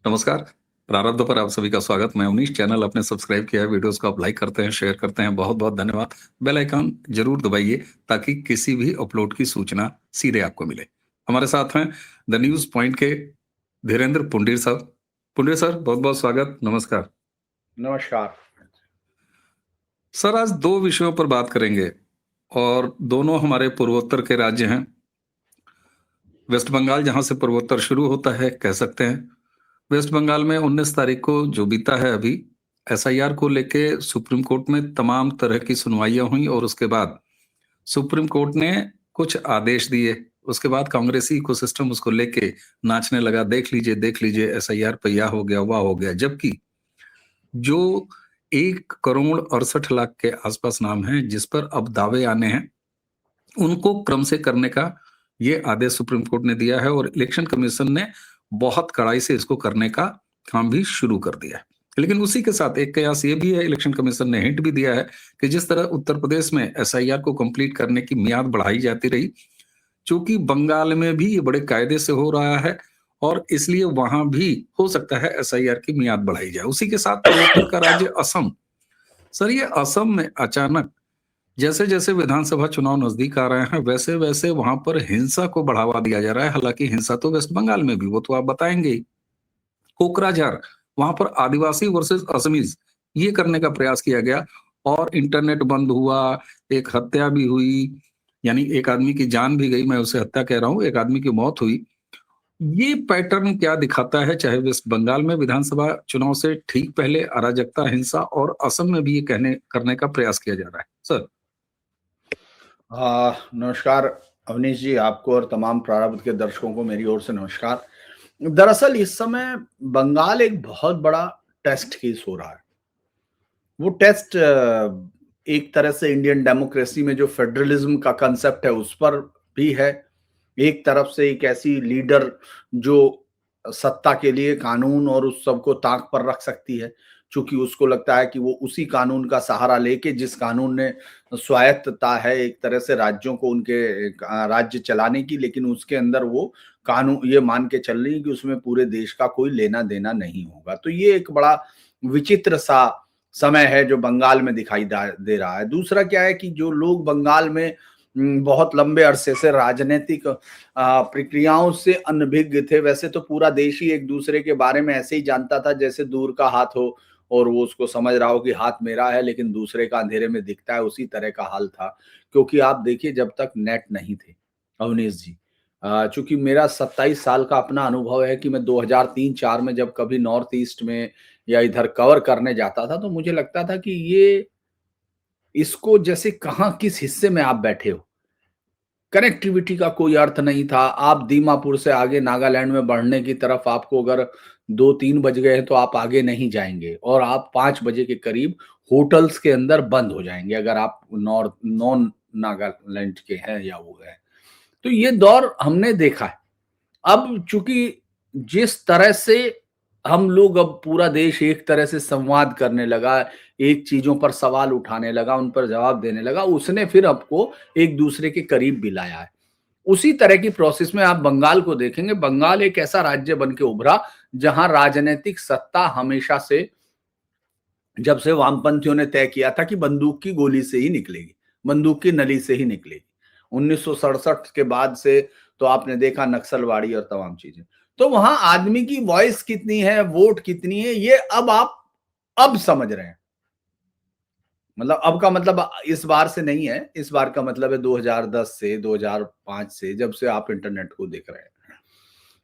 नमस्कार। प्रारब्ध पर आप सभी का स्वागत। मैं उनीश चैनल आपने सब्सक्राइब किया है, वीडियोस को आप लाइक करते हैं, शेयर करते हैं, बहुत-बहुत धन्यवाद। बेल आइकन जरूर दबाइए ताकि किसी भी अपलोड की सूचना सीधे आपको मिले। हमारे साथ हैं द न्यूज़ पॉइंट के धीरेन्द्र पुंडीर साहब। पुंडीर सर, बहुत-बहुत स्वागत, नमस्कार। नमस्कार। सर, आज 2 विषयों पर बात करेंगे और दोनों हमारे पूर्वोत्तर के राज्य हैं। वेस्ट बंगाल जहाँ से पूर्वोत्तर शुरू होता है, कह सकते हैं। वेस्ट बंगाल में 19 तारीख को जो बीता है अभी, एसआईआर को लेके सुप्रीम कोर्ट में तमाम तरह की सुनवाइयाँ हुई और उसके बाद सुप्रीम कोर्ट ने कुछ आदेश दिए। उसके बाद कांग्रेसी इकोसिस्टम उसको लेके नाचने लगा, देख लीजिए एसआईआर पे यह हो गया, वह हो गया। जबकि जो 1 करोड़ 68 लाख के आसपास नाम हैं, जिस पर अब दावे आने हैं, उनको क्रम से करने का ये आदेश सुप्रीम कोर्ट ने दिया है और इलेक्शन कमीशन ने बहुत कड़ाई से इसको करने का काम भी शुरू कर दिया है। लेकिन उसी के साथ एक कयास ये भी है, इलेक्शन कमीशन ने हिंट भी दिया है कि जिस तरह उत्तर प्रदेश में एसआईआर को कंप्लीट करने की मियाद बढ़ाई जाती रही, चूंकि बंगाल में भी ये बड़े कायदे से हो रहा है और इसलिए वहां भी हो सकता है एसआईआर की मियाद बढ़ाई जाए। उसी के साथ पूर्वोत्तर का राज्य असम। सर, ये असम में अचानक जैसे जैसे विधानसभा चुनाव नजदीक आ रहे हैं वैसे वैसे वहां पर हिंसा को बढ़ावा दिया जा रहा है। हालांकि हिंसा तो वेस्ट बंगाल में भी, वो तो आप बताएंगे ही। कोकराझार, वहां पर आदिवासी वर्सेस असमीज ये करने का प्रयास किया गया और इंटरनेट बंद हुआ, एक हत्या भी हुई, यानी एक आदमी की जान भी गई, मैं उसे हत्या कह रहा हूं, एक आदमी की मौत हुई। ये पैटर्न क्या दिखाता है, चाहे वेस्ट बंगाल में विधानसभा चुनाव से ठीक पहले अराजकता, हिंसा, और असम में भी ये कहने करने का प्रयास किया जा रहा है। सर। नमस्कार अवनीश जी, आपको और तमाम प्रारब्ध के दर्शकों को मेरी ओर से नमस्कार। दरअसल इस समय बंगाल एक बहुत बड़ा टेस्ट केस हो रहा है। वो टेस्ट एक तरह से इंडियन डेमोक्रेसी में जो फेडरलिज्म का कंसेप्ट है उस पर भी है। एक तरफ से एक ऐसी लीडर जो सत्ता के लिए कानून और उस सब को ताक पर रख सकती है, क्योंकि उसको लगता है कि वो उसी कानून का सहारा लेके, जिस कानून ने स्वायत्तता है एक तरह से राज्यों को उनके राज्य चलाने की, लेकिन उसके अंदर वो कानून ये मान के चल रही है कि उसमें पूरे देश का कोई लेना देना नहीं होगा। तो ये एक बड़ा विचित्र सा समय है जो बंगाल में दिखाई दे रहा है। दूसरा क्या है कि जो लोग बंगाल में बहुत लंबे अरसे से राजनीतिक प्रक्रियाओं से अनभिज्ञ थे। वैसे तो पूरा देश ही एक दूसरे के बारे में ऐसे ही जानता था जैसे दूर का हाथ हो और वो उसको समझ रहा हो कि हाथ मेरा है लेकिन दूसरे का अंधेरे में दिखता है, उसी तरह का हाल था। क्योंकि आप देखिए, जब तक नेट नहीं थे अवनीश जी, चूंकि मेरा 27 साल का अपना अनुभव है कि मैं 2003-4 में जब कभी नॉर्थ ईस्ट में या इधर कवर करने जाता था तो मुझे लगता था कि ये इसको जैसे कहाँ किस हिस्से में आप बैठे हो, कनेक्टिविटी का कोई अर्थ नहीं था। आप दीमापुर से आगे नागालैंड में बढ़ने की तरफ आपको अगर 2-3 बज गए हैं तो आप आगे नहीं जाएंगे और आप 5 बजे के करीब होटल्स के अंदर बंद हो जाएंगे अगर आप नॉन नागालैंड के हैं या वो है। तो ये दौर हमने देखा है। अब चूंकि जिस तरह से हम लोग, अब पूरा देश एक तरह से संवाद करने लगा, एक चीजों पर सवाल उठाने लगा, उन पर जवाब देने लगा, उसने फिर आपको एक दूसरे के करीब भी लाया है। उसी तरह की प्रोसेस में आप बंगाल को देखेंगे। बंगाल एक ऐसा राज्य बन के उभरा जहां राजनीतिक सत्ता हमेशा से, जब से वामपंथियों ने तय किया था कि बंदूक की गोली से ही निकलेगी, बंदूक की नली से ही निकलेगी। 1967 के बाद से तो आपने देखा नक्सलवाड़ी और तमाम चीजें। तो वहां आदमी की वॉइस कितनी है, वोट कितनी है, ये अब आप अब समझ रहे हैं। मतलब अब का मतलब इस बार से नहीं है, इस बार का मतलब है 2010 से, 2005 से, जब से आप इंटरनेट को देख रहे हैं।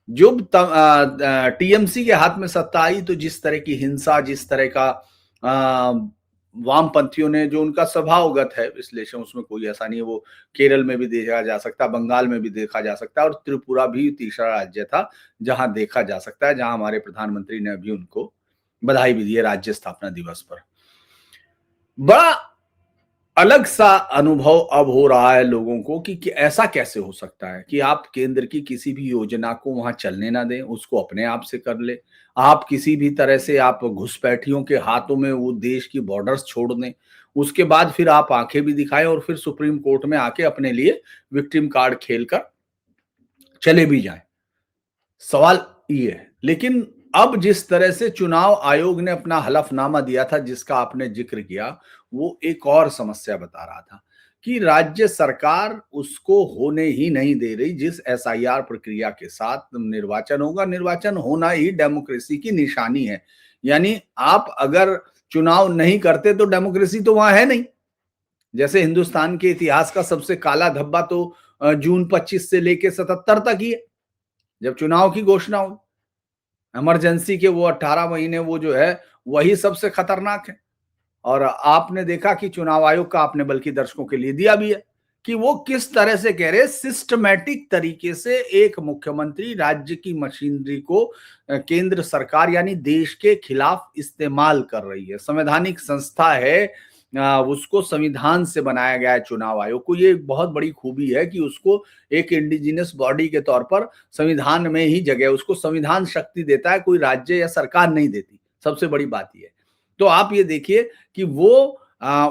जब टीएमसी के हाथ में सत्ता आई तो जिस तरह की हिंसा, जिस तरह का वामपंथियों ने, जो उनका स्वभावगत है विश्लेषण, उसमें कोई ऐसा नहीं है, वो केरल में भी देखा जा सकता है, बंगाल में भी देखा जा सकता है और त्रिपुरा भी तीसरा राज्य था जहां देखा जा सकता है, जहां हमारे प्रधानमंत्री ने अभी उनको बधाई भी दी है राज्य स्थापना दिवस पर। बड़ा अलग सा अनुभव अब हो रहा है लोगों को कि ऐसा कैसे हो सकता है कि आप केंद्र की किसी भी योजना को वहां चलने ना दें, उसको अपने आप से कर ले। आप किसी भी तरह से आप घुसपैठियों के हाथों में वो देश की बॉर्डर्स छोड़ दें, उसके बाद फिर आप आंखें भी दिखाएं और फिर सुप्रीम कोर्ट में आके अपने लिए विक्टिम कार्ड खेलकर चले भी जाएं। सवाल ये है। लेकिन अब जिस तरह से चुनाव आयोग ने अपना हलफनामा दिया था, जिसका आपने जिक्र किया, वो एक और समस्या बता रहा था कि राज्य सरकार उसको होने ही नहीं दे रही। जिस एसआईआर प्रक्रिया के साथ निर्वाचन होगा, निर्वाचन होना ही डेमोक्रेसी की निशानी है। यानी आप अगर चुनाव नहीं करते तो डेमोक्रेसी तो वहां है नहीं। जैसे हिंदुस्तान के इतिहास का सबसे काला धब्बा तो जून 25 से लेके 77 तक ही है, जब चुनाव की घोषणा हुई। इमरजेंसी के वो 18 महीने वो जो है वही सबसे खतरनाक है। और आपने देखा कि चुनाव आयोग का आपने बल्कि दर्शकों के लिए दिया भी है कि वो किस तरह से कह रहे सिस्टमैटिक तरीके से एक मुख्यमंत्री राज्य की मशीनरी को केंद्र सरकार यानी देश के खिलाफ इस्तेमाल कर रही है। संवैधानिक संस्था है, उसको संविधान से बनाया गया है चुनाव आयोग को। ये एक बहुत बड़ी खूबी है कि उसको एक इंडिजिनस बॉडी के तौर पर संविधान में ही जगह, उसको संविधान शक्ति देता है, कोई राज्य या सरकार नहीं देती। सबसे बड़ी बात यह है। तो आप ये देखिए कि वो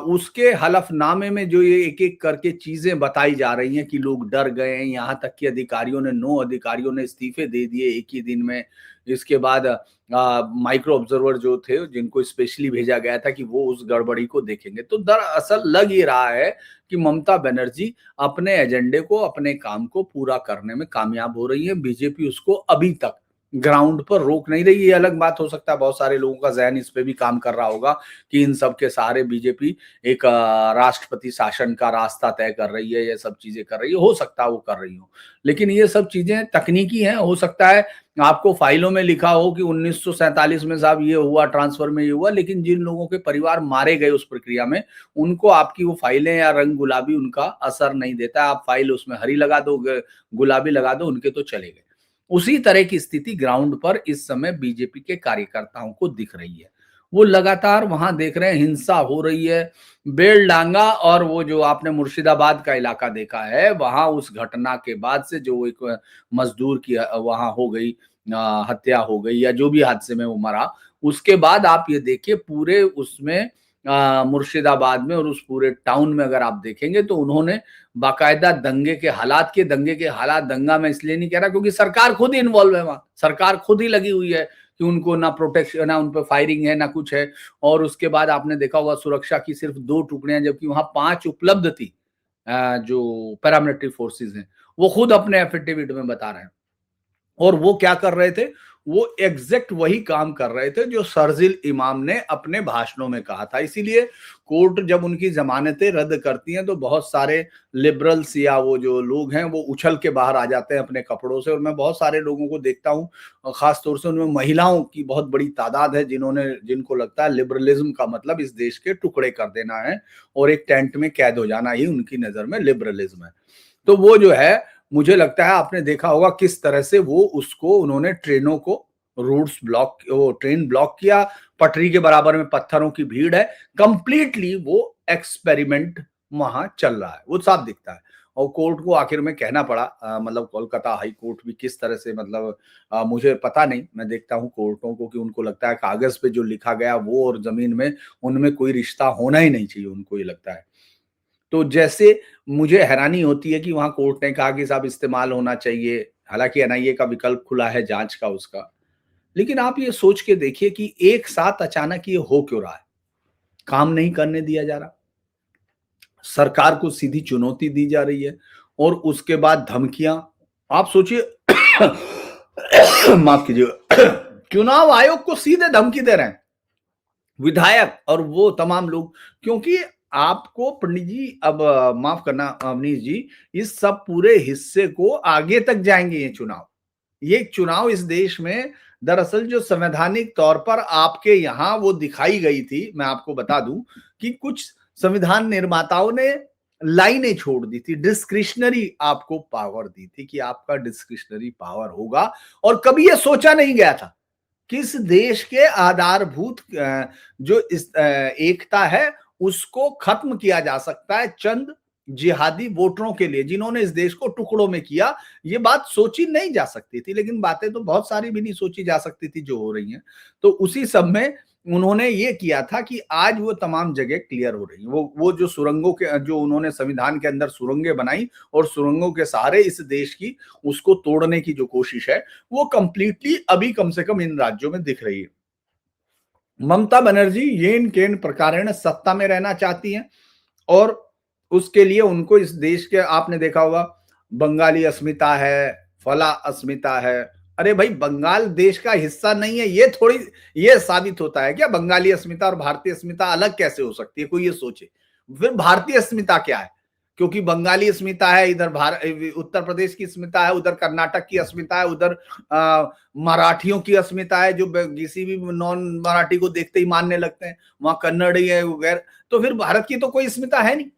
उसके हलफनामे में जो ये एक एक करके चीजें बताई जा रही हैं कि लोग डर गए हैं, यहाँ तक कि अधिकारियों ने 9 अधिकारियों ने इस्तीफे दे दिए एक ही दिन में। इसके बाद माइक्रो ऑब्जर्वर जो थे, जिनको स्पेशली भेजा गया था कि वो उस गड़बड़ी को देखेंगे। तो दरअसल लग ये रहा है कि ममता बनर्जी अपने एजेंडे को, अपने काम को पूरा करने में कामयाब हो रही है। बीजेपी उसको अभी तक ग्राउंड पर रोक नहीं रही। ये अलग बात हो सकता है, बहुत सारे लोगों का जहन इस पे भी काम कर रहा होगा कि इन सब के सहारे बीजेपी एक राष्ट्रपति शासन का रास्ता तय कर रही है, ये सब चीजें कर रही है। हो सकता है वो कर रही हो, लेकिन ये सब चीजें तकनीकी हैं। हो सकता है आपको फाइलों में लिखा हो कि 1947 में साहब ये हुआ, ट्रांसफर में ये हुआ, लेकिन जिन लोगों के परिवार मारे गए उस प्रक्रिया में, उनको आपकी वो फाइलें या रंग गुलाबी उनका असर नहीं देता। आप फाइल उसमें हरी लगा दो, गुलाबी लगा दो, उनके तो चले गए। उसी तरह की स्थिति ग्राउंड पर इस समय बीजेपी के कार्यकर्ताओं को दिख रही है। वो लगातार वहां देख रहे हैं हिंसा हो रही है। बेलडांगा और वो जो आपने मुर्शिदाबाद का इलाका देखा है, वहां उस घटना के बाद से जो एक मजदूर की वहां हो गई हत्या हो गई या जो भी हादसे में वो मरा, उसके बाद आप ये देखिए पूरे उसमें मुर्शिदाबाद में और उस पूरे टाउन में अगर आप देखेंगे तो उन्होंने बाकायदा दंगे के हालात, दंगा मैं इसलिए नहीं कह रहा क्योंकि सरकार खुद ही इन्वॉल्व है वहां, सरकार खुद ही लगी हुई है कि उनको ना प्रोटेक्शन, ना उन पर फायरिंग है, ना कुछ है। और उसके बाद आपने देखा होगा सुरक्षा की सिर्फ 2 टुकड़ियां, जबकि वहां 5 उपलब्ध थी। जो पैरामिलिट्री फोर्सेस हैं वो खुद अपने एफिडेविट में बता रहे हैं। और वो क्या कर रहे थे, वो एग्जैक्ट वही काम कर रहे थे जो शर्जील इमाम ने अपने भाषणों में कहा था। इसीलिए कोर्ट जब उनकी जमानतें रद्द करती हैं तो बहुत सारे लिबरल्स या वो जो लोग हैं वो उछल के बाहर आ जाते हैं अपने कपड़ों से। और मैं बहुत सारे लोगों को देखता हूँ, खास तौर से उनमें महिलाओं की बहुत बड़ी तादाद है, जिनको लगता है लिबरलिज्म का मतलब इस देश के टुकड़े कर देना है और एक टेंट में कैद हो जाना ही उनकी नजर में लिबरलिज्म है। तो वो जो है, मुझे लगता है आपने देखा होगा किस तरह से वो उसको उन्होंने ट्रेनों को रूट्स ब्लॉक, वो ट्रेन ब्लॉक किया, पटरी के बराबर में पत्थरों की भीड़ है। कंप्लीटली वो एक्सपेरिमेंट वहां चल रहा है, वो साफ दिखता है। और कोर्ट को आखिर में कहना पड़ा, मतलब कोलकाता हाई कोर्ट भी किस तरह से, मतलब मुझे पता नहीं, मैं देखता हूँ कोर्टों को कि उनको लगता है कागज पे जो लिखा गया वो और जमीन में उनमें कोई रिश्ता होना ही नहीं चाहिए, उनको ये लगता है। तो जैसे मुझे हैरानी होती है कि वहां कोर्ट ने कहा कि साहब इस्तेमाल होना चाहिए, हालांकि एनआईए का विकल्प खुला है जांच का उसका। लेकिन आप ये सोच के देखिए कि एक साथ अचानक ये हो क्यों रहा है। काम नहीं करने दिया जा रहा, सरकार को सीधी चुनौती दी जा रही है और उसके बाद धमकियां। आप सोचिए माफ कीजिएगा, चुनाव आयोग को सीधे धमकी दे रहे हैं विधायक और वो तमाम लोग। क्योंकि आपको पंडित जी, अब माफ करना अवनीश जी, इस सब पूरे हिस्से को आगे तक जाएंगे ये चुनाव इस देश में दरअसल जो संवैधानिक तौर पर आपके यहाँ वो दिखाई गई थी। मैं आपको बता दूं कि कुछ संविधान निर्माताओं ने लाइनें छोड़ दी थी, डिस्क्रिशनरी आपको पावर दी थी कि आपका डिस्क्रिशनरी पावर होगा। और कभी ये सोचा नहीं गया था कि इस देश के आधारभूत जो इस एकता है उसको खत्म किया जा सकता है चंद जिहादी वोटरों के लिए, जिन्होंने इस देश को टुकड़ों में किया। ये बात सोची नहीं जा सकती थी, लेकिन बातें तो बहुत सारी भी नहीं सोची जा सकती थी जो हो रही हैं। तो उसी सब में उन्होंने ये किया था कि आज वो तमाम जगह क्लियर हो रही है। वो जो सुरंगों के जो उन्होंने संविधान के अंदर सुरंगें बनाई और सुरंगों के सहारे इस देश की उसको तोड़ने की जो कोशिश है, वो कंप्लीटली अभी कम से कम इन राज्यों में दिख रही है। ममता बनर्जी येन केन प्रकारेण सत्ता में रहना चाहती हैं और उसके लिए उनको इस देश के, आपने देखा होगा, बंगाली अस्मिता है, फला अस्मिता है। अरे भाई, बंगाल देश का हिस्सा नहीं है, ये साबित होता है क्या? बंगाली अस्मिता और भारतीय अस्मिता अलग कैसे हो सकती है? कोई ये सोचे। फिर भारतीय अस्मिता क्या है? क्योंकि बंगाली अस्मिता है, इधर उत्तर प्रदेश की अस्मिता है, उधर कर्नाटक की अस्मिता है, उधर मराठियों की अस्मिता है जो किसी भी नॉन मराठी को देखते ही मानने लगते हैं, वहां कन्नड़ी है वगैरह। तो फिर भारत की तो कोई अस्मिता है नहीं,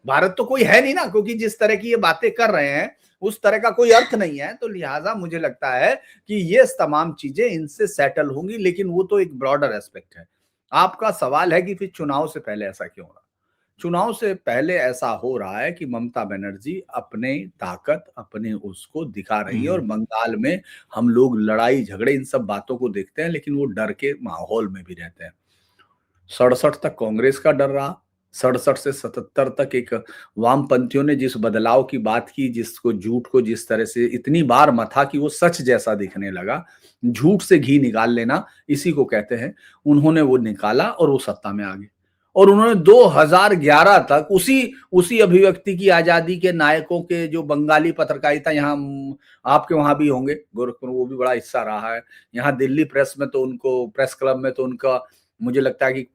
भारत तो कोई है नहीं ना, क्योंकि जिस तरह की ये बातें कर रहे हैं उस तरह का कोई अर्थ नहीं है। तो लिहाजा मुझे लगता है कि ये तमाम चीजें इनसे सेटल होंगी, लेकिन वो तो एक ब्रॉडर एस्पेक्ट है। आपका सवाल है कि फिर चुनाव से पहले ऐसा क्यों हो रहा? चुनाव से पहले ऐसा हो रहा है कि ममता बनर्जी अपने ताकत, अपने उसको दिखा रही है, और बंगाल में हम लोग लड़ाई झगड़े इन सब बातों को देखते हैं, लेकिन वो डर के माहौल में भी रहते हैं। 67 तक कांग्रेस का डर रहा, 67 से 77 तक एक वामपंथियों ने जिस बदलाव की बात की, जिसको झूठ को जिस तरह से इतनी बार मथा कि वो सच जैसा दिखने लगा, झूठ से घी निकाल लेना इसी को कहते हैं, उन्होंने वो निकाला और वो सत्ता में आ गए। और उन्होंने 2011 तक उसी अभिव्यक्ति की आजादी के नायकों के, जो बंगाली पत्रकारिता यहाँ आपके वहां भी होंगे गोरखपुर, वो भी बड़ा हिस्सा रहा है। यहाँ दिल्ली प्रेस में तो उनको, प्रेस क्लब में तो उनका, मुझे लगता है कि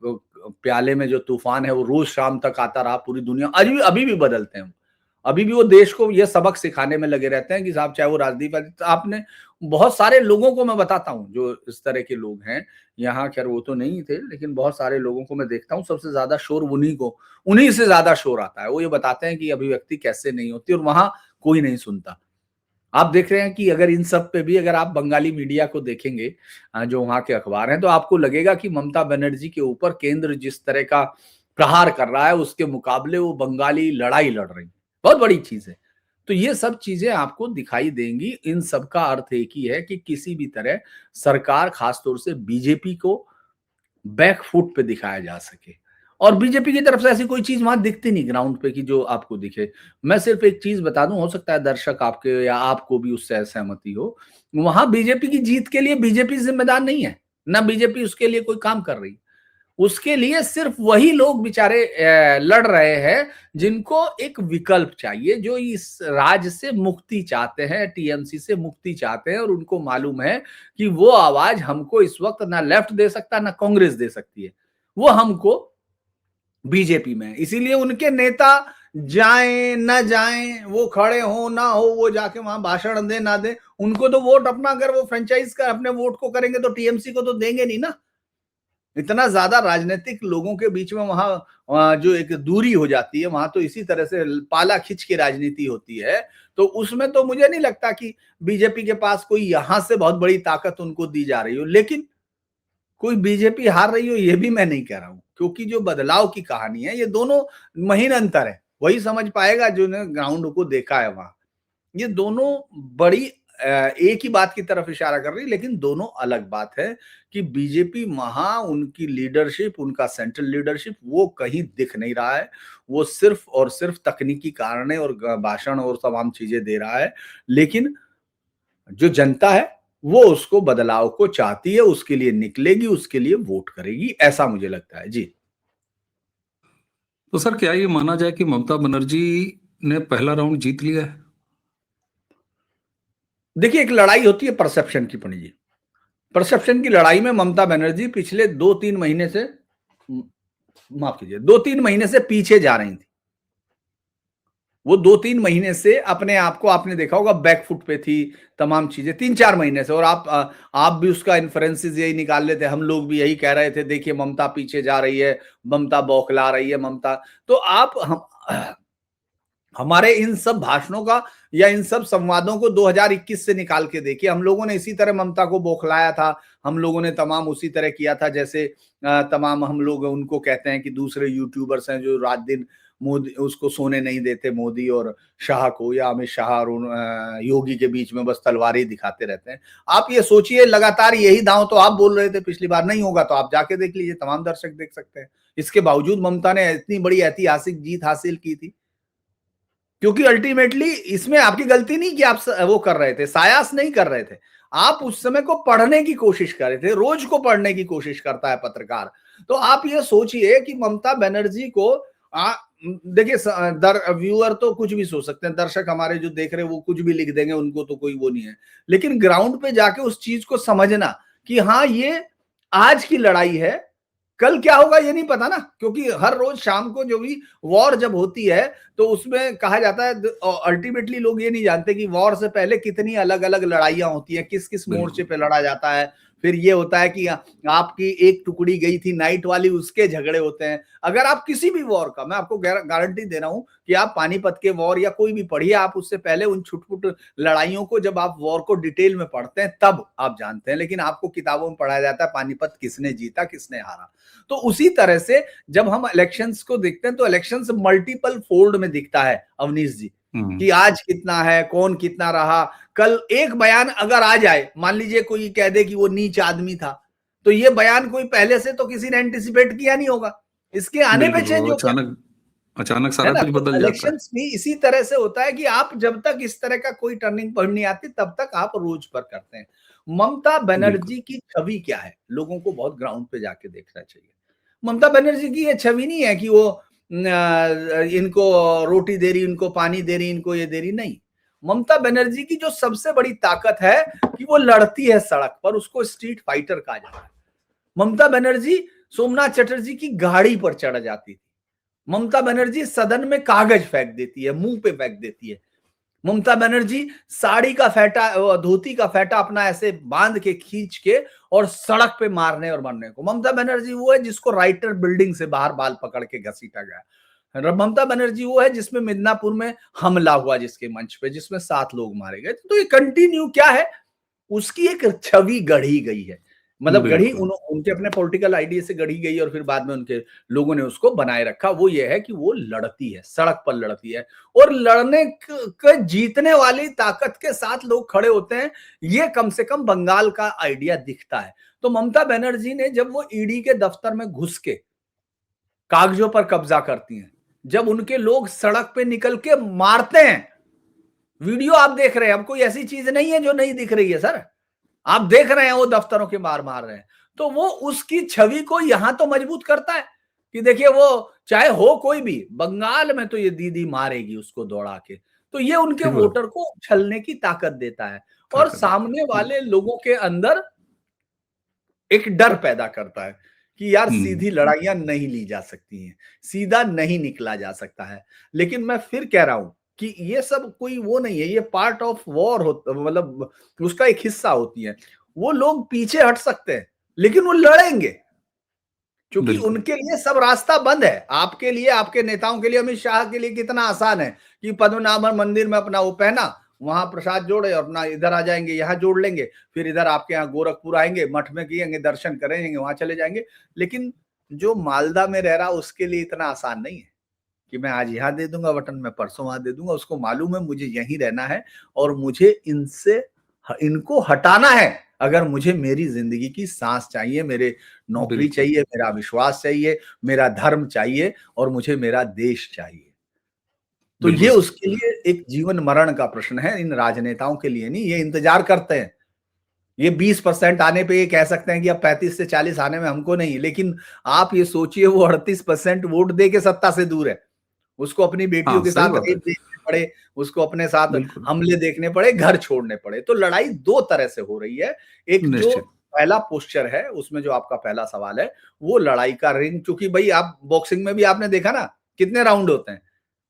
प्याले में जो तूफान है वो रोज शाम तक आता रहा। पूरी दुनिया अभी भी बदलते हैं, अभी भी वो देश को ये सबक सिखाने में लगे रहते हैं कि साहब, चाहे वो राजनीति, आपने बहुत सारे लोगों को मैं बताता हूँ जो इस तरह के लोग हैं यहाँ, खैर वो तो नहीं थे, लेकिन बहुत सारे लोगों को मैं देखता हूँ, सबसे ज्यादा शोर उन्हीं से ज्यादा शोर आता है। वो ये बताते हैं कि अभिव्यक्ति कैसे नहीं होती, और वहां कोई नहीं सुनता। आप देख रहे हैं कि अगर इन सब पे भी अगर आप बंगाली मीडिया को देखेंगे, जो वहां के अखबार हैं, तो आपको लगेगा कि ममता बनर्जी के ऊपर केंद्र जिस तरह का प्रहार कर रहा है, उसके मुकाबले वो बंगाली लड़ाई लड़ रही है। बहुत बड़ी चीज है। तो ये सब चीजें आपको दिखाई देंगी। इन सब का अर्थ एक ही है कि किसी भी तरह सरकार, खासतौर से बीजेपी को बैकफुट पे दिखाया जा सके। और बीजेपी की तरफ से ऐसी कोई चीज वहां दिखती नहीं ग्राउंड पे कि जो आपको दिखे। मैं सिर्फ एक चीज बता दूं, हो सकता है दर्शक आपके या आपको भी उससे असहमति हो, वहां बीजेपी की जीत के लिए बीजेपी जिम्मेदार नहीं है, ना बीजेपी उसके लिए कोई काम कर रही। उसके लिए सिर्फ वही लोग बेचारे लड़ रहे हैं जिनको एक विकल्प चाहिए, जो इस राज से मुक्ति चाहते हैं, टीएमसी से मुक्ति चाहते हैं, और उनको मालूम है कि वो आवाज हमको इस वक्त ना लेफ्ट दे सकता, ना कांग्रेस दे सकती है, वो हमको बीजेपी में। इसीलिए उनके नेता जाएं ना जाएं, वो खड़े हो ना हो, वो जाके वहां भाषण दे ना दे, उनको तो वोट अपना, अगर वो फ्रेंचाइज कर अपने वोट को करेंगे तो टीएमसी को तो देंगे नहीं ना। इतना ज्यादा राजनीतिक लोगों के बीच में वहां जो एक दूरी हो जाती है, वहां तो इसी तरह से पाला खींच की राजनीति होती है। तो उसमें तो मुझे नहीं लगता कि बीजेपी के पास कोई यहां से बहुत बड़ी ताकत उनको दी जा रही हो, लेकिन कोई बीजेपी हार रही हो ये भी मैं नहीं कह रहा हूं, क्योंकि जो बदलाव की कहानी है, ये दोनों महीन अंतर है। वही समझ पाएगा जो ने ग्राउंड को देखा है वहां। ये दोनों बड़ी एक ही बात की तरफ इशारा कर रही है, लेकिन दोनों अलग बात है कि बीजेपी वहां उनकी लीडरशिप, उनका सेंट्रल लीडरशिप वो कहीं दिख नहीं रहा है। वो सिर्फ और सिर्फ तकनीकी कारण और भाषण और तमाम चीजें दे रहा है, लेकिन जो जनता है वो उसको, बदलाव को चाहती है, उसके लिए निकलेगी, उसके लिए वोट करेगी, ऐसा मुझे लगता है। जी। तो सर, क्या ये माना जाए कि ममता बनर्जी ने पहला राउंड जीत लिया है? देखिए, एक लड़ाई होती है परसेप्शन की, पंडित जी। परसेप्शन की लड़ाई में ममता बनर्जी पिछले 2-3 महीने से, माफ कीजिए, 2-3 महीने से पीछे जा रही थी। वो 2-3 महीने से अपने आप को, आपने देखा होगा, बैकफुट पे थी, तमाम चीजें 3-4 महीने से। और आप भी उसका इन्फ्रेंसेस यही निकाल लेते, हम लोग भी यही कह रहे थे, देखिए ममता पीछे जा रही है, ममता बौखला रही है, ममता। तो हमारे इन सब भाषणों का या इन सब संवादों को 2021 से निकाल के देखिए। हम लोगों ने इसी तरह ममता को बौखलाया था, हम लोगों ने तमाम उसी तरह किया था, जैसे तमाम हम लोग उनको कहते हैं कि दूसरे यूट्यूबर्स हैं जो रात दिन मोदी उसको सोने नहीं देते, मोदी और शाह को, या अमित शाह और योगी के बीच में बस तलवार ही दिखाते रहते हैं। आप ये सोचिए, लगातार यही दांव तो आप बोल रहे थे पिछली बार, नहीं होगा तो आप जाके देख लीजिए, तमाम दर्शक देख सकते हैं। इसके बावजूद ममता ने इतनी बड़ी ऐतिहासिक जीत हासिल की थी, क्योंकि अल्टीमेटली इसमें आपकी गलती नहीं कि आप वो कर रहे थे, सायास नहीं कर रहे थे, आप उस समय को पढ़ने की कोशिश कर रहे थे। रोज को पढ़ने की कोशिश करता है पत्रकार। तो आप ये सोचिए कि ममता बनर्जी को देखिए, व्यूअर तो कुछ भी सोच सकते हैं, दर्शक हमारे जो देख रहे हैं वो कुछ भी लिख देंगे, उनको तो कोई वो नहीं है, लेकिन ग्राउंड पे जाके उस चीज को समझना कि हाँ ये आज की लड़ाई है, कल क्या होगा ये नहीं पता ना, क्योंकि हर रोज शाम को जो भी वॉर जब होती है तो उसमें कहा जाता है, अल्टीमेटली लोग ये नहीं जानते कि वॉर से पहले कितनी अलग अलग लड़ाइयां होती हैं, किस किस मोर्चे पे लड़ा जाता है। फिर ये होता है कि आपकी एक टुकड़ी गई थी नाइट वाली, उसके झगड़े होते हैं। अगर आप किसी भी वॉर का, मैं आपको गारंटी दे रहा हूं कि आप पानीपत के वॉर या कोई भी पढ़िए, आप उससे पहले उन छुटपुट लड़ाइयों को जब आप वॉर को डिटेल में पढ़ते हैं तब आप जानते हैं, लेकिन आपको किताबों में पढ़ाया जाता है पानीपत किसने जीता किसने हारा। तो उसी तरह से जब हम इलेक्शंस को देखते हैं तो इलेक्शंस मल्टीपल फोल्ड में दिखता है अवनीश जी, कि आज कितना है, कौन कितना रहा। कल एक बयान अगर आ जाए, मान लीजिए कोई कह दे कि वो नीच आदमी था, तो ये बयान कोई पहले से तो किसी ने एंटिसिपेट किया नहीं होगा, इसके आने पे चेंज हो गया, अचानक सारा कुछ तो बदल जाता है। इलेक्शंस भी इसी तरह से होता है कि आप जब तक इस तरह का कोई टर्निंग पॉइंट नहीं आती तब तक आप रोज पर करते हैं। ममता बनर्जी की छवि क्या है, लोगों को बहुत ग्राउंड पे जाके देखना चाहिए। ममता बनर्जी की ये छवि नहीं है कि वो इनको रोटी दे रही, इनको पानी दे रही, इनको ये दे रही, नहीं। ममता बनर्जी की जो सबसे बड़ी ताकत है कि वो लड़ती है सड़क पर, उसको स्ट्रीट फाइटर कहा जाता है। ममता बनर्जी सोमनाथ चटर्जी की गाड़ी पर चढ़ जाती थी। ममता बनर्जी सदन में कागज फेंक देती है, मुंह पे फेंक देती है। ममता बनर्जी साड़ी का फेटा, धोती का फेटा अपना ऐसे बांध के खींच के और सड़क पे मारने और मरने को। ममता बनर्जी वो है जिसको राइटर बिल्डिंग से बाहर बाल पकड़ के घसीटा गया। ममता बनर्जी वो है जिसमें मिदनापुर में हमला हुआ, जिसके मंच पे, जिसमें 7 लोग मारे गए। तो ये कंटिन्यू क्या है, उसकी एक छवि गढ़ी गई है, मतलब गढ़ी उनके अपने पॉलिटिकल आइडिया से गढ़ी गई और फिर बाद में उनके लोगों ने उसको बनाए रखा। वो ये है कि वो लड़ती है, सड़क पर लड़ती है, और लड़ने के जीतने वाली ताकत के साथ लोग खड़े होते हैं। ये कम से कम बंगाल का आइडिया दिखता है। तो ममता बनर्जी ने जब वो ईडी के दफ्तर में घुस के कागजों पर कब्जा करती हैं, जब उनके लोग सड़क पे निकल के मारते हैं, वीडियो आप देख रहे हैं, अब कोई ऐसी चीज नहीं है जो नहीं दिख रही है सर, आप देख रहे हैं वो दफ्तरों के मार रहे हैं, तो वो उसकी छवि को यहां तो मजबूत करता है कि देखिए वो चाहे हो कोई भी, बंगाल में तो ये दीदी मारेगी उसको दौड़ा के। तो ये उनके वोटर को उछलने की ताकत देता है और सामने वाले लोगों के अंदर एक डर पैदा करता है कि यार सीधी लड़ाइयां नहीं ली जा सकती हैं, सीधा नहीं निकला जा सकता है। लेकिन मैं फिर कह रहा हूं कि ये सब कोई वो नहीं है, ये पार्ट ऑफ वॉर होता, मतलब उसका एक हिस्सा होती है। वो लोग पीछे हट सकते हैं लेकिन वो लड़ेंगे, क्योंकि उनके लिए सब रास्ता बंद है। आपके लिए, आपके नेताओं के लिए, अमित शाह के लिए कितना आसान है कि पद्मनाभ मंदिर में अपना वो पहना, वहां प्रसाद जोड़े और अपना इधर आ जाएंगे, यहाँ जोड़ लेंगे, फिर इधर आपके यहाँ गोरखपुर आएंगे, मठ में किएंगे, दर्शन करेंगे, वहां चले जाएंगे। लेकिन जो मालदा में रह रहा उसके लिए इतना आसान नहीं है कि मैं आज यहाँ दे दूंगा बटन, मैं परसों वहां दे दूंगा। उसको मालूम है मुझे यहीं रहना है और मुझे इनको हटाना है अगर मुझे मेरी जिंदगी की सांस चाहिए, मेरे नौकरी चाहिए, मेरा विश्वास चाहिए, मेरा धर्म चाहिए और मुझे मेरा देश चाहिए। तो ये उसके लिए एक जीवन मरण का प्रश्न है, इन राजनेताओं के लिए नहीं। ये इंतजार करते हैं, ये 20% आने पे ये कह सकते हैं कि अब 35 से 40 आने में हमको नहीं, लेकिन आप ये सोचिए वो 38% वोट दे के सत्ता से दूर है। उसको अपनी बेटियों के साथ रेप देखने पड़े, उसको अपने साथ हमले देखने पड़े, घर छोड़ने पड़े। तो लड़ाई 2 तरह से हो रही है। एक जो पहला पोस्चर है, उसमें जो आपका पहला सवाल है, वो लड़ाई का रिंग, क्योंकि भाई आप बॉक्सिंग में भी आपने देखा ना कितने राउंड होते हैं,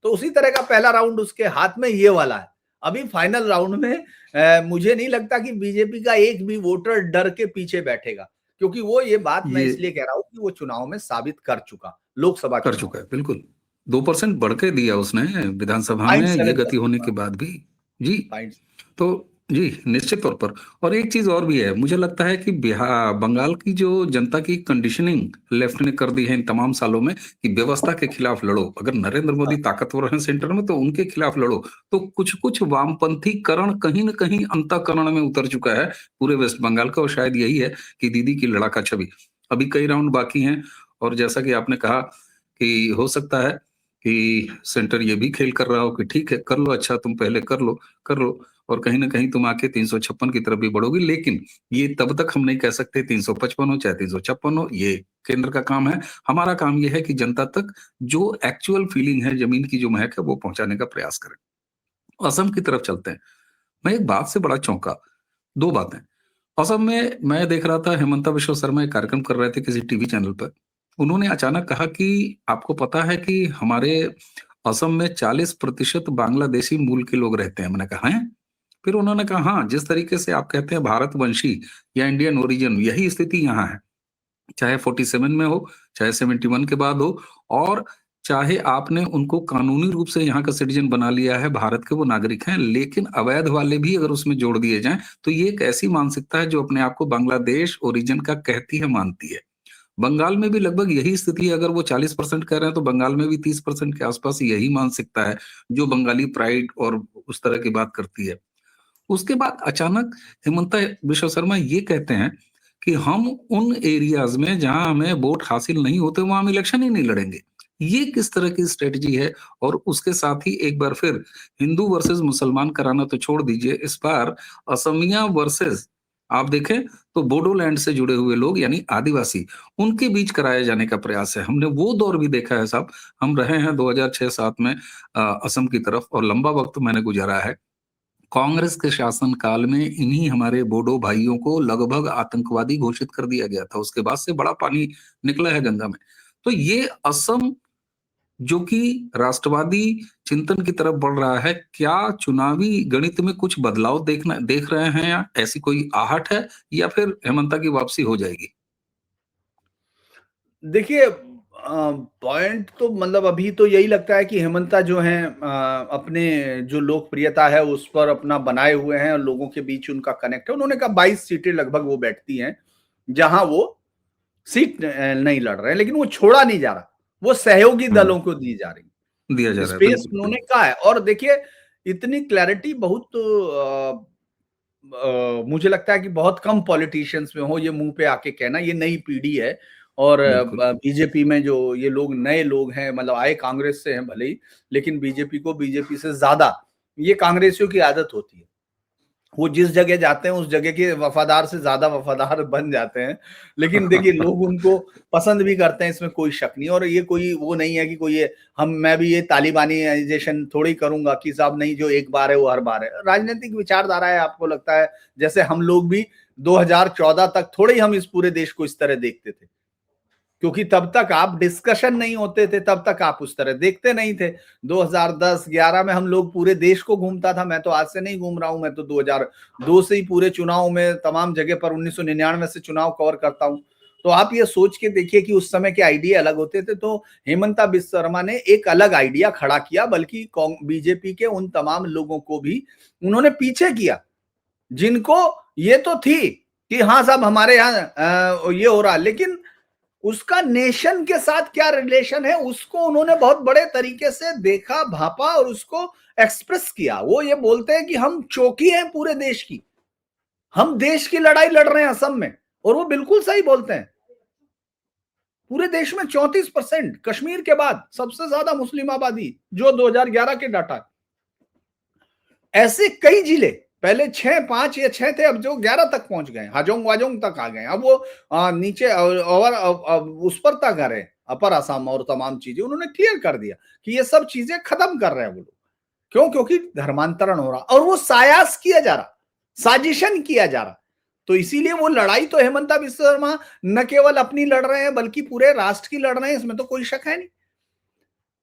तो उसी तरह का पहला राउंड उसके हाथ में ये वाला है। अभी फाइनल राउंड में मुझे नहीं लगता कि बीजेपी का एक भी वोटर डर के पीछे बैठेगा, क्योंकि वो ये बात मैं इसलिए कह रहा हूं कि वो चुनाव में साबित कर चुका, लोकसभा कर चुका है। बिल्कुल 2% बढ़ के दिया उसने विधानसभा में, ये गति होने के बाद भी जी। तो जी, निश्चित तौर पर। और एक चीज़ और भी है, मुझे लगता है कि बंगाल की जो जनता की कंडीशनिंग लेफ्ट ने कर दी है इन तमाम सालों में कि व्यवस्था के खिलाफ लड़ो। अगर नरेंद्र मोदी ताकतवर हैं सेंटर में तो उनके खिलाफ लड़ो। तो कुछ-कुछ वामपंथीकरण कहीं न कहीं अंतःकरण में उतर चुका है पूरे वेस्ट बंगाल का, और शायद यही है कि दीदी की लड़ाका छवि। अभी कई राउंड बाकी हैं, और जैसा कि आपने कहा कि हो सकता है कि सेंटर ये भी खेल कर रहा हो कि ठीक है, कर लो, अच्छा तुम पहले कर लो। और कहीं न कहीं तुम आके 356 की तरफ भी बढ़ोगी, लेकिन ये तब तक हम नहीं कह सकते 355 हो चाहे 356 हो, ये केंद्र का काम है। हमारा काम ये है कि जनता तक जो एक्चुअल फीलिंग है, ज़मीन की जो महक है, वो पहुँचाने का प्रयास करें। असम की तरफ चलते हैं। मैं एक बात से बड़ा चौंका, 2 बातें। असम में मैं देख रहा था, हिमंता बिश्वा शर्मा एक कार्यक्रम कर रहे थे किसी टीवी चैनल पर। उन्होंने अचानक कहा कि आपको पता है कि हमारे असम में 40% बांग्लादेशी मूल के लोग रहते हैं। मैंने कहा, हैं? फिर उन्होंने कहा, हाँ, जिस तरीके से आप कहते हैं भारतवंशी या इंडियन ओरिजिन, यही स्थिति यहाँ है। चाहे 47 में हो, चाहे 71 के बाद हो, और चाहे आपने उनको कानूनी रूप से यहाँ का सिटीजन बना लिया है, भारत के वो नागरिक हैं, लेकिन अवैध वाले भी अगर उसमें जोड़ दिए जाएँ, तो ये एक ऐसी मानसिकता है जो अपने आप को बांग्लादेश ओरिजिन का कहती है, मानती है। बंगाल में भी लगभग यही स्थिति है। अगर वो 40% कह रहे हैं, तो बंगाल में भी 30% के आसपास यही मानसिकता है, जो बंगाली प्राइड और उस तरह की बात करती है। उसके बाद अचानक हिमंता बिश्वा शर्मा ये कहते हैं कि हम उन एरियाज में जहां हमें वोट हासिल नहीं होते, वहां हम इलेक्शन ही नहीं लड़ेंगे। ये किस तरह की स्ट्रेटजी है? और उसके साथ ही एक बार फिर हिंदू वर्सेस मुसलमान कराना तो छोड़ दीजिए, इस बार असमिया वर्सेस, आप देखें तो बोडोलैंड से जुड़े हुए लोग यानी आदिवासी, उनके बीच कराए जाने का प्रयास है। हमने वो दौर भी देखा है साहब। हम रहे हैं 2006-7 में असम की तरफ, और लंबा वक्त मैंने गुजारा है। कांग्रेस के शासन काल में इन्हीं हमारे बोडो भाइयों को लगभग आतंकवादी घोषित कर दिया गया था। उसके बाद से बड़ा पानी निकला है गंगा में। तो ये असम जो कि राष्ट्रवादी चिंतन की तरफ बढ़ रहा है, क्या चुनावी गणित में कुछ बदलाव देख रहे हैं, या ऐसी कोई आहट है, या फिर हेमंता की वापसी हो जाएगी? देखिए पॉइंट तो मतलब अभी तो यही लगता है कि हेमंता जो हैं अपने जो लोकप्रियता है उस पर अपना बनाए हुए हैं और लोगों के बीच उनका कनेक्ट है। उन्होंने कहा 22 सीटें लगभग वो बैठती हैं, जहां वो सीट नहीं लड़ रहे हैं, लेकिन वो छोड़ा नहीं जा रहा। वो सहयोगी हुँ, दलों को दी जा रही दिया जा रहा है, स्पेस, बिल्कुल, उन्होंने बिल्कुल। कहा है। और देखिए इतनी क्लैरिटी बहुत मुझे लगता है कि बहुत कम पॉलिटिशियंस में हो ये मुंह पे आके कहना। ये नई पीढ़ी है और बिल्कुल, बीजेपी में जो ये लोग नए लोग हैं, मतलब आए कांग्रेस से हैं भले ही, लेकिन बीजेपी को बीजेपी से ज्यादा ये कांग्रेसियों की आदत होती है। वो जिस जगह जाते हैं उस जगह के वफादार से ज्यादा वफादार बन जाते हैं। लेकिन देखिए लोग उनको पसंद भी करते हैं, इसमें कोई शक नहीं। और ये कोई वो नहीं है कि कोई ये हम मैं भी ये तालिबानीजेशन थोड़ी करूंगा कि साहब नहीं, जो एक बार है वो हर बार है। राजनीतिक विचारधारा है, आपको लगता है जैसे हम लोग भी 2014 तक थोड़े ही हम इस पूरे देश को इस तरह देखते थे, क्योंकि तब तक आप डिस्कशन नहीं होते थे, तब तक आप उस तरह देखते नहीं थे। 2010-11 में हम लोग पूरे देश को घूमता था। मैं तो आज से नहीं घूम रहा हूं, मैं तो 2002 से ही पूरे चुनाव में तमाम जगह पर 1999 से चुनाव कवर करता हूं। तो आप ये सोच के देखिए कि उस समय के आइडिया अलग होते थे। तो हेमंता बिस्वा शर्मा ने एक अलग आइडिया खड़ा किया, बल्कि बीजेपी के उन तमाम लोगों को भी उन्होंने पीछे किया, जिनको ये तो थी कि हाँ साहब हमारे यहाँ ये हो रहा, लेकिन उसका नेशन के साथ क्या रिलेशन है उसको उन्होंने बहुत बड़े तरीके से देखा, भापा और उसको एक्सप्रेस किया। वो ये बोलते हैं कि हम चौकी हैं पूरे देश की, हम देश की लड़ाई लड़ रहे हैं असम में। और वो बिल्कुल सही बोलते हैं। पूरे देश में 34%, कश्मीर के बाद सबसे ज्यादा मुस्लिम आबादी, जो 2011 के डाटा है। ऐसे कई जिले, पहले 5 या 6 थे, अब जो 11 तक पहुंच गए, हाजोंग वाजोंग तक आ गए। अब वो नीचे और उस पर तक आ रहे, अपर असम और तमाम चीजें उन्होंने क्लियर कर दिया कि ये सब चीजें खत्म कर रहे हैं वो लोग। क्यों? क्योंकि धर्मांतरण हो रहा और वो सायास किया जा रहा, साजिशन किया जा रहा। तो इसीलिए वो लड़ाई तो हेमंता बिस्वा शर्मा न केवल अपनी लड़ रहे हैं, बल्कि पूरे राष्ट्र की लड़ रहे हैं, इसमें तो कोई शक है नहीं।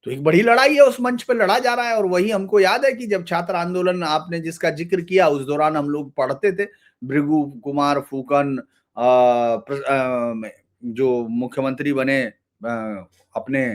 तो एक बड़ी लड़ाई है, उस मंच पे लड़ा जा रहा है। और वही हमको याद है कि जब छात्र आंदोलन आपने जिसका जिक्र किया, उस दौरान हम लोग पढ़ते थे भृगु कुमार फुकन जो मुख्यमंत्री बने अपने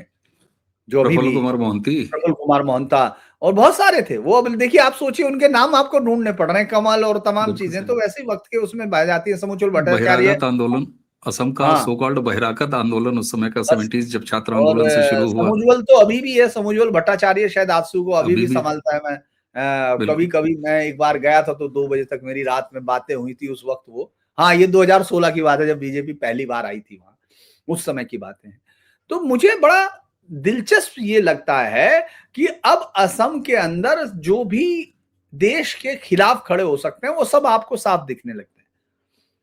जो अभी प्रफुल्ल भी कुमार मोहंती। प्रफुल्ल कुमार मोहंता, और बहुत सारे थे वो। अब देखिए, आप सोचिए, उनके नाम आपको ढूंढने पड़ रहे हैं, कमल और तमाम बिल्कुल चीजें, सही। तो वैसे ही वक्त के उसमें बह जाती है। समुचल भट्टाचार्य, बहिरागत आंदोलन, असम का हाँ सो कॉल्ड बहिरागत आंदोलन उस समय का, बस। 70s जब छात्र और आंदोलन से शुरू हुआ। समुज्वल तो अभी भी है, समुज्वल भट्टाचार्य शायद आजसू को अभी अभी भी भी। संभालता है। मैं कभी बिल्कुल। कभी मैं एक बार गया था तो 2 बजे तक मेरी रात में बातें हुई थी उस वक्त वो। हाँ, ये 2016 की बात है, जब बीजेपी पहली बार आई थी वहां, उस समय की बातें हैं। तो मुझे बड़ा दिलचस्प ये लगता है कि अब असम के अंदर जो भी देश के खिलाफ खड़े हो सकते हैं वो सब आपको साफ दिखने लगते हैं।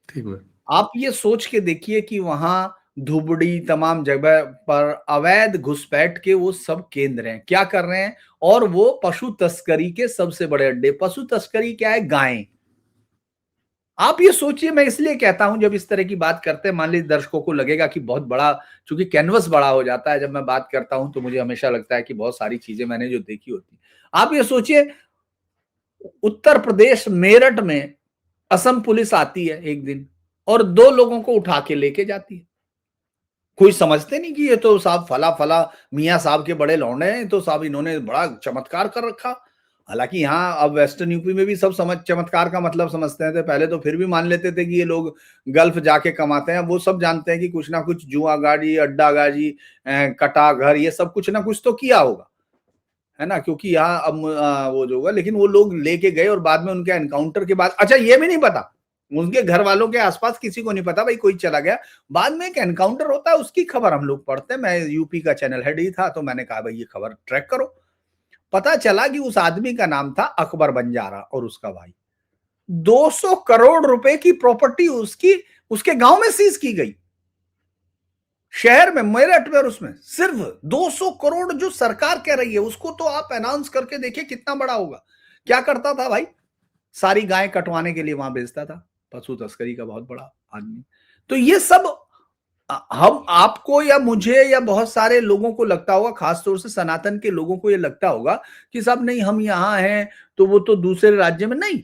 ठीक है। आप ये सोच के देखिए कि वहां धुबड़ी तमाम जगह पर अवैध घुसपैठ के वो सब केंद्र हैं। क्या कर रहे हैं? और वो पशु तस्करी के सबसे बड़े अड्डे। पशु तस्करी क्या है? गायें। आप ये सोचिए, मैं इसलिए कहता हूं, जब इस तरह की बात करते हैं, मान लीजिए दर्शकों को लगेगा कि बहुत बड़ा, चूंकि कैनवस बड़ा हो जाता है जब मैं बात करता हूं, तो मुझे हमेशा लगता है कि बहुत सारी चीजें मैंने जो देखी होती। आप ये सोचिए, उत्तर प्रदेश मेरठ में असम पुलिस आती है एक दिन और 2 लोगों को उठा के लेके जाती है। कोई समझते नहीं कि ये तो साहब फला फला मियाँ साहब के बड़े लौंडे हैं, तो साहब इन्होंने बड़ा चमत्कार कर रखा। हालांकि यहाँ अब वेस्टर्न यूपी में भी सब समझ चमत्कार का मतलब समझते हैं। तो पहले तो फिर भी मान लेते थे कि ये लोग गल्फ जाके कमाते हैं। वो सब जानते हैं कि कुछ ना कुछ जुआगाजी, अड्डागाजी, कटा घर, ये सब कुछ ना कुछ तो किया होगा, है ना? क्योंकि यहाँ अब वो जो होगा, लेकिन वो लोग लेके गए और बाद में उनके एनकाउंटर के बाद, अच्छा ये भी नहीं पता, उनके घर वालों के आसपास किसी को नहीं पता भाई कोई चला गया। बाद में एक एनकाउंटर होता है, उसकी खबर हम लोग पढ़ते हैं। मैं यूपी का चैनल हेड ही था, तो मैंने कहा भाई ये खबर ट्रैक करो। पता चला कि उस आदमी का नाम था अकबर बंजारा और उसका भाई। 200 करोड़ रुपए की प्रॉपर्टी उसकी उसके गांव में सीज की गई, शहर में, मेरठ में। और उसमें सिर्फ 200 करोड़ जो सरकार कह रही है, उसको तो आप अनाउंस करके देखिए कितना बड़ा होगा। क्या करता था भाई? सारी गायें कटवाने के लिए वहां भेजता था। पशु तस्करी का बहुत बड़ा आदमी। तो ये सब हम आपको या मुझे या बहुत सारे लोगों को लगता होगा, खासतौर से सनातन के लोगों को ये लगता होगा कि साहब नहीं, हम यहां हैं तो वो तो दूसरे राज्य में नहीं।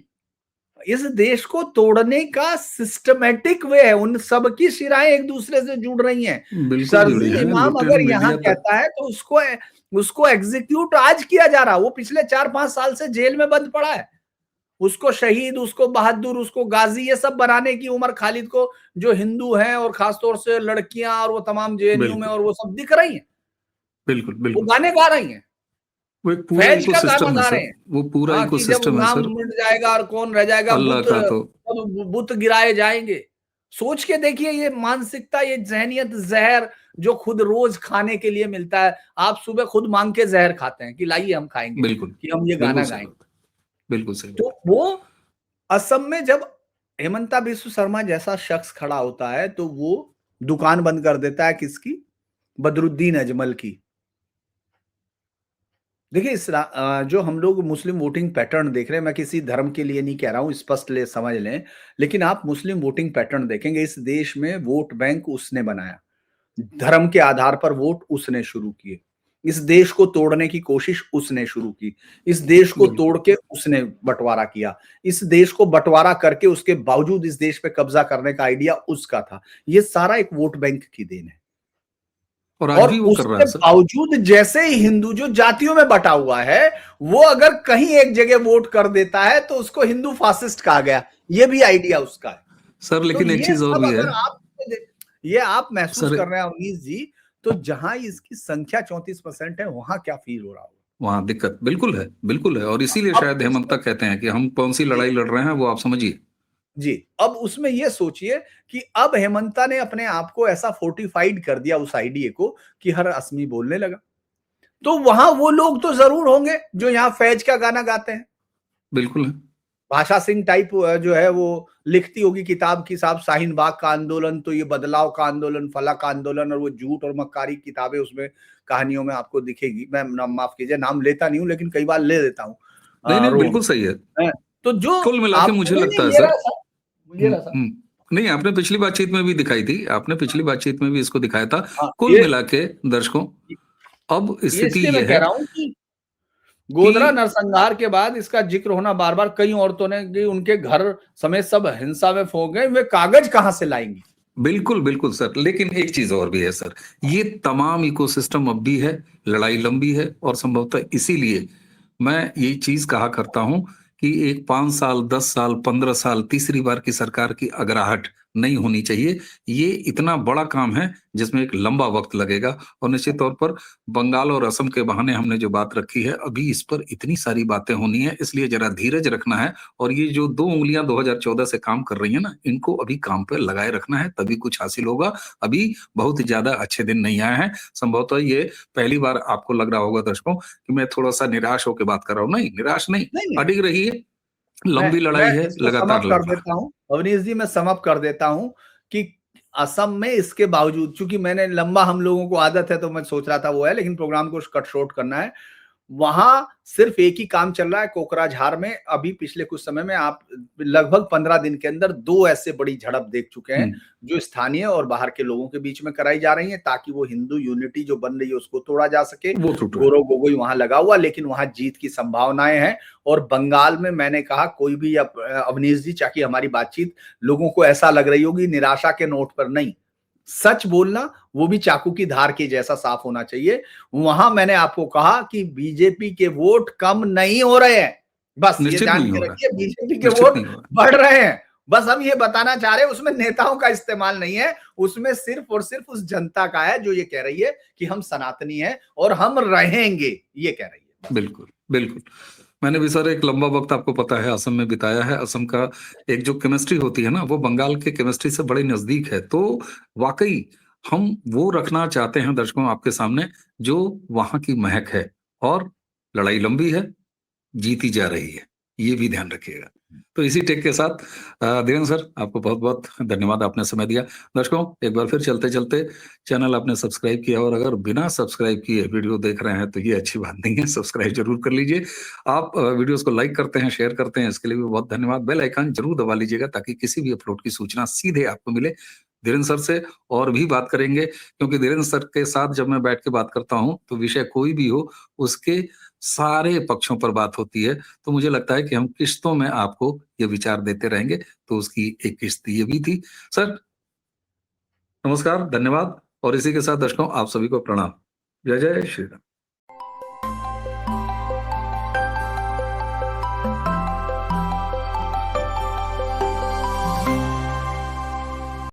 इस देश को तोड़ने का सिस्टमेटिक वे है। उन सब की शिराएं एक दूसरे से जुड़ रही हैं। बिल्कुल जुड़ी शरजील हैं, इमाम लुटेरा अगर यहाँ मीडिया तक। कहता है तो उसको एग्जीक्यूट आज किया जा रहा है। वो पिछले 4-5 साल से जेल में बंद पड़ा है। उसको शहीद, उसको बहादुर, उसको गाजी, ये सब बनाने की उमर खालिद को, जो हिंदू हैं और खासतौर से लड़कियां और वो तमाम जेएनयू में बिल्कुल और वो सब दिख रही हैं। बिल्कुल। वो बिल्कुल गाने गा रही हैं, वो एक पूरा फैज का गाना इकोसिस्टम है गा रहे सर। हैं। वो पूरा हाँ, कि जब इकोसिस्टम है नाम सर। मिट जाएगा और कौन रह जाएगा, अल्लाह बुत का तो। बुत गिराए जाएंगे। सोच के देखिए, ये मानसिकता, ये जहनियत, जहर जो खुद रोज खाने के लिए मिलता है। आप सुबह खुद मांग के जहर खाते हैं कि लाइए हम खाएंगे, बिल्कुल कि हम ये बिल्कुल गाना सही गाएंगे। बात है। बिल्कुल सही तो बात वो असम में जब हेमंता बिस्व शर्मा जैसा शख्स खड़ा होता है, तो वो दुकान बंद कर देता है किसकी? बदरुद्दीन अजमल की। देखिए, जो हम लोग मुस्लिम वोटिंग पैटर्न देख रहे हैं, मैं किसी धर्म के लिए नहीं कह रहा हूं, स्पष्ट ले समझ लें। लेकिन आप मुस्लिम वोटिंग पैटर्न देखेंगे, इस देश में वोट बैंक उसने बनाया। धर्म के आधार पर वोट उसने शुरू किए। इस देश को तोड़ने की कोशिश उसने शुरू की। इस देश है। को बिल्कुल तोड़ के उसने बंटवारा किया। इस देश को बंटवारा करके उसके बावजूद इस देश पे कब्जा करने का आइडिया उसका था। ये सारा एक वोट बैंक की देन है। और आज और भी वो कर रहा उसके है सर। बावजूद जैसे ही हिंदू जो जातियों में बटा हुआ है, वो अगर कहीं एक जगह वोट कर देता है तो उसको हिंदू फासिस्ट कहा गया। ये भी आइडिया उसका है। सर तो लेकिन एक ये चीज और सब भी है अगर आप ये आप महसूस सर। कर रहे हैं अवनीश जी, तो जहां इसकी संख्या 34% है, वहां क्या फील हो रहा होगा? वहां दिक्कत बिल्कुल है, बिल्कुल है। और इसीलिए अब शायद हेमंत उसमें तक कहते हैं कि हम कौन सी जी लड़ाई लड़ रहे हैं, वो आप समझिए। जी, अब उसमें ये सोचिए कि अब हेमंता ने अपने आप को ऐसा फोर्टिफाइड कर दिया उस आइडिया को कि हर असमी बोलने लगा। तो वहां वो लोग तो जरूर होंगे जो यहाँ फैज का गाना गाते हैं। बिल्कुल है। भाषा सिंह टाइप जो है वो लिखती होगी किताब की, साहब शाहीन बाग का आंदोलन, तो ये बदलाव का आंदोलन, फला का आंदोलन, और वो झूठ और मक्कारी किताबें उसमें कहानियों में आपको दिखेगी। मैं माफ कीजिए, नाम लेता नहीं हूँ, लेकिन कई बार ले देता हूँ नहीं नहीं, रोल बिल्कुल सही है। में। तो जो कुल मिला के आप मुझे नहीं लगता नहीं है ये सर। रहा सर, ये रहा सर। नहीं, आपने पिछली बातचीत में भी दिखाई थी, आपने पिछली बातचीत में भी इसको दिखाया था। हाँ, कुल मिला के दर्शकों, अब ये स्थिति इसलिए मैं ये कह है रहा हूँ कि कि गोधरा नरसंहार के बाद इसका जिक्र होना बार बार, कई औरतों ने कि उनके घर समेत सब हिंसा में फंस गए, वे कागज कहां से लाएंगी? बिल्कुल बिल्कुल सर। लेकिन एक चीज और भी है सर, ये तमाम इकोसिस्टम अब भी है, लड़ाई लंबी है, और संभवतः इसीलिए मैं यही चीज कहा करता हूं कि एक 5 साल, 10 साल, 15 साल तीसरी बार की सरकार की अगराहट नहीं होनी चाहिए। ये इतना बड़ा काम है जिसमें एक लंबा वक्त लगेगा और निश्चित तौर पर बंगाल और असम के बहाने हमने जो बात रखी है, अभी इस पर इतनी सारी बातें होनी है, इसलिए जरा धीरज रखना है और ये जो 2 उँगलियां 2014 से काम कर रही हैं ना, इनको अभी काम पे लगाए रखना है, तभी कुछ हासिल होगा। अभी बहुत ज्यादा अच्छे दिन नहीं आए हैं। संभवतः ये पहली बार आपको लग रहा होगा दर्शकों कि मैं थोड़ा-सा निराश होके बात कर रहा हूँ। नहीं, निराश नहीं, नहीं, नहीं। अडिग रहिए, मैं लंबी मैं लड़ाई है, इसको सम लगातार अप कर लड़ना है। देता हूँ। अवनीश जी, मैं सम अप कर देता हूँ कि असम में इसके बावजूद, चूँकि मैंने लंबा, हम लोगों को आदत है तो मैं सोच रहा था वो है, लेकिन प्रोग्राम को कट शॉर्ट करना है। वहां सिर्फ एक ही काम चल रहा है कोकराझार में। अभी पिछले कुछ समय में आप लगभग 15 दिन के अंदर 2 ऐसे बड़ी झड़प देख चुके हैं, हुँ, जो स्थानीय और बाहर के लोगों के बीच में कराई जा रही हैं, ताकि वो हिंदू यूनिटी जो बन रही है उसको तोड़ा जा सके। वो टूटा है। गौरव गोगोई वहां लगा हुआ, लेकिन वहां जीत की संभावनाएं हैं। और बंगाल में मैंने कहा, कोई भी अवनीश जी, चाहे हमारी बातचीत लोगों को ऐसा लग रही होगी निराशा के नोट पर, नहीं, सच बोलना, वो भी चाकू की धार के जैसा साफ होना चाहिए। वहां मैंने आपको कहा कि बीजेपी के वोट कम नहीं हो रहे हैं, बस ये निश्चित जान नहीं हो के रहा है, रखिए, बीजेपी के निश्चित वोट नहीं हो रहा है। बढ़ रहे हैं। बस हम ये बताना चाह रहे हैं, उसमें नेताओं का इस्तेमाल नहीं है, उसमें सिर्फ और सिर्फ उस जनता का है जो ये कह रही है कि हम सनातनी हैं और हम रहेंगे, ये कह रही है बस। बिल्कुल, बिल्कुल। मैंने भी सर एक लंबा वक़्त आपको पता है असम में बिताया है। असम का एक जो केमिस्ट्री होती है ना, वो बंगाल के केमिस्ट्री से बड़े नज़दीक है। तो वाक़ई हम वो रखना चाहते हैं दर्शकों आपके सामने, जो वहाँ की महक है और लड़ाई लंबी है, जीती जा रही है, ये भी ध्यान रखिएगा। तो इसी टेक के साथ धीरेन्द्र सर आपको बहुत-बहुत धन्यवाद, आपने समय दिया। दर्शकों एक बार फिर चलते-चलते चैनल आपने सब्सक्राइब किया और अगर बिना सब्सक्राइब किए वीडियो देख रहे हैं तो ये अच्छी बात नहीं है, सब्सक्राइब ज़रूर कर लीजिए। आप वीडियोज़ को लाइक करते हैं, शेयर करते हैं, इसके लिए भी बहुत धन्यवाद। बेल आइकन ज़रूर दबा लीजिएगा ताकि किसी भी अपलोड की सूचना सीधे आपको मिले। धीरेन्द्र सर से और भी बात करेंगे क्योंकि धीरेन्द्र सर के साथ जब मैं बैठ के बात करता हूँ, तो विषय कोई भी हो, उसके सारे पक्षों पर बात होती है। तो मुझे लगता है कि हम किश्तों में आपको ये विचार देते रहेंगे, तो उसकी एक किश्त ये भी थी। सर नमस्कार, धन्यवाद और इसी के साथ दर्शकों आप सभी को प्रणाम। जय जय श्री राम।